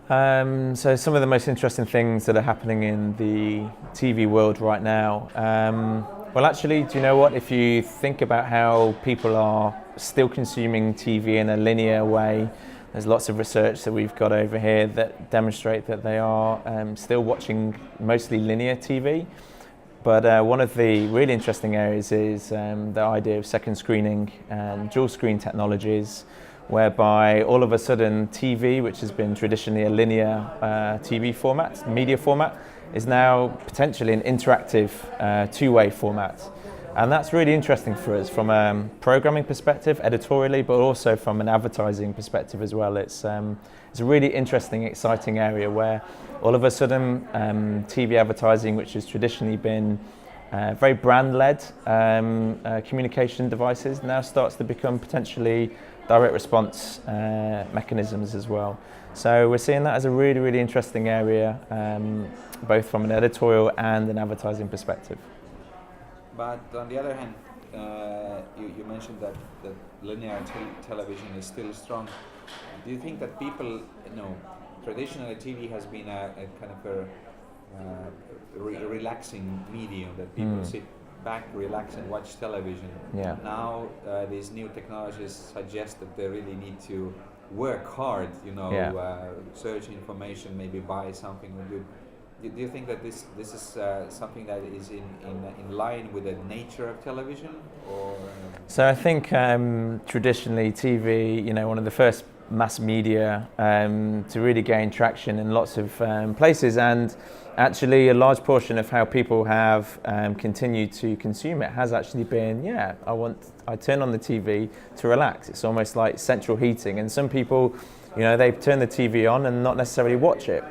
So some of the most interesting things that are happening in the TV world right now. Well, actually, do you know what? If you think about how people are still consuming TV in a linear way, there's lots of research that we've got over here that demonstrate that they are still watching mostly linear TV. But one of the really interesting areas is the idea of second screening and dual screen technologies, whereby all of a sudden TV, which has been traditionally a linear TV format, media format, is now potentially an interactive two-way format. And that's really interesting for us from a programming perspective, editorially, but also from an advertising perspective as well. It's a really interesting, exciting area where all of a sudden TV advertising, which has traditionally been very brand-led communication devices, now starts to become potentially direct response mechanisms as well. So we're seeing that as a really, really interesting area, both from an editorial and an advertising perspective. But on the other hand, you mentioned that linear television is still strong. Do you think that people, traditionally TV has been a kind of a relaxing medium that people sit back, relax and watch television. Yeah. Now these new technologies suggest that they really need to work hard, search information, maybe buy something good. Do you think that this is something that is in line with the nature of television, or? So I think traditionally TV, one of the first mass media to really gain traction in lots of places, and actually a large portion of how people have continued to consume it has actually been, I turn on the TV to relax. It's almost like central heating, and some people, they turn the TV on and not necessarily watch it.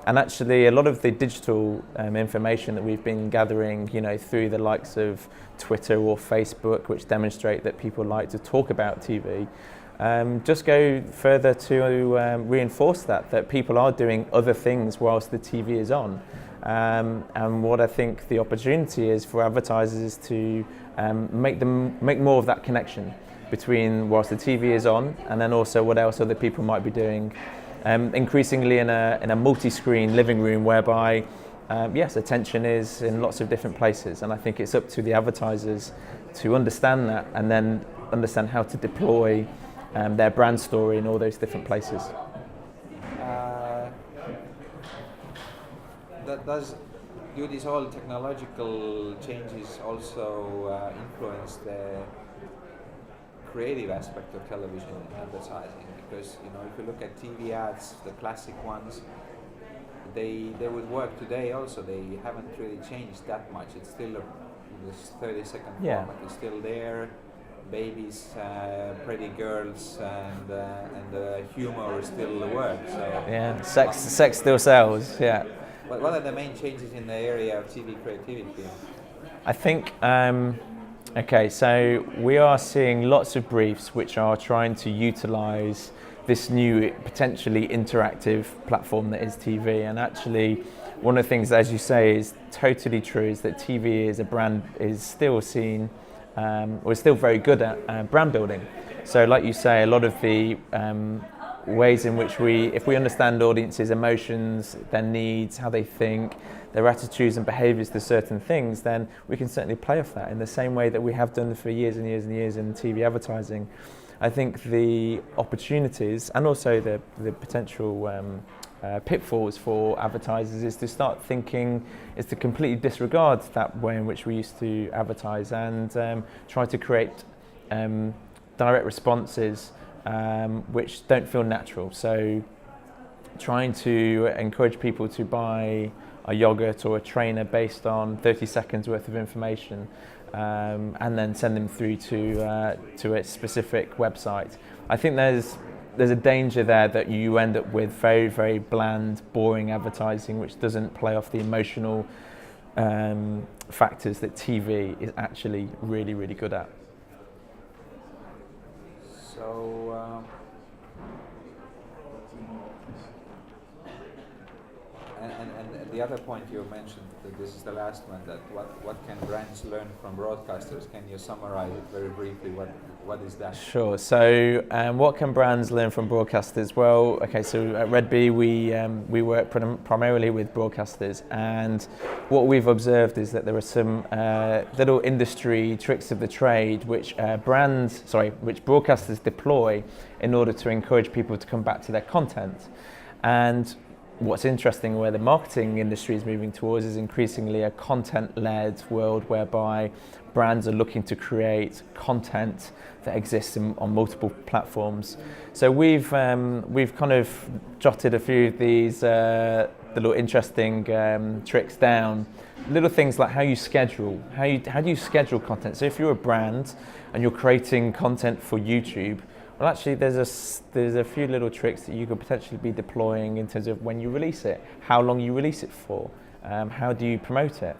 And actually, a lot of the digital information that we've been gathering, through the likes of Twitter or Facebook, which demonstrate that people like to talk about TV, just go further to reinforce that people are doing other things whilst the TV is on. And what I think the opportunity is for advertisers is to make more of that connection between whilst the TV is on, and then also what else other people might be doing. Increasingly in a multi-screen living room whereby, attention is in lots of different places, and I think it's up to the advertisers to understand that and then understand how to deploy their brand story in all those different places. Do these all technological changes also influence the creative aspect of television advertising? Because if you look at TV ads, the classic ones, they would work today also. They haven't really changed that much. It's still this 30-second format is still there. Babies, pretty girls, and the humor still works. So sex still sells. Yeah. What are the main changes in the area of TV creativity? I think. Okay, so we are seeing lots of briefs which are trying to utilize this new potentially interactive platform that is TV. And actually, one of the things, as you say, is totally true, is that TV as a brand is still seen, or is still very good at brand building. So like you say, a lot of the ways in which if we understand audiences' emotions, their needs, how they think, their attitudes and behaviours to certain things, then we can certainly play off that in the same way that we have done for years and years and years in TV advertising. I think the opportunities and also the potential pitfalls for advertisers is to start thinking, is to completely disregard that way in which we used to advertise and try to create direct responses which don't feel natural. So trying to encourage people to buy a yogurt or a trainer based on 30 seconds worth of information, and then send them through to a specific website. I think there's a danger there that you end up with very, very bland, boring advertising which doesn't play off the emotional factors that TV is actually really, really good at. So, and the other point you mentioned, that this is the last one, that what can brands learn from broadcasters? Can you summarize it very briefly? What is that? Sure. So, what can brands learn from broadcasters? Well, okay. So at Red Bee, we work primarily with broadcasters, and what we've observed is that there are some little industry tricks of the trade which which broadcasters deploy in order to encourage people to come back to their content. And what's interesting, where the marketing industry is moving towards, is increasingly a content-led world whereby brands are looking to create content that exists on multiple platforms. So we've kind of jotted a few of these little interesting tricks down. Little things like how you schedule, how do you schedule content? So if you're a brand and you're creating content for YouTube, well, actually, there's a few little tricks that you could potentially be deploying in terms of when you release it, how long you release it for, how do you promote it,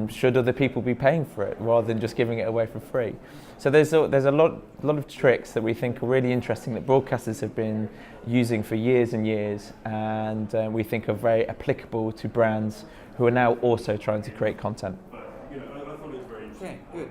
should other people be paying for it rather than just giving it away for free. So there's a lot of tricks that we think are really interesting that broadcasters have been using for years and years, and we think are very applicable to brands who are now also trying to create content. Okay, good.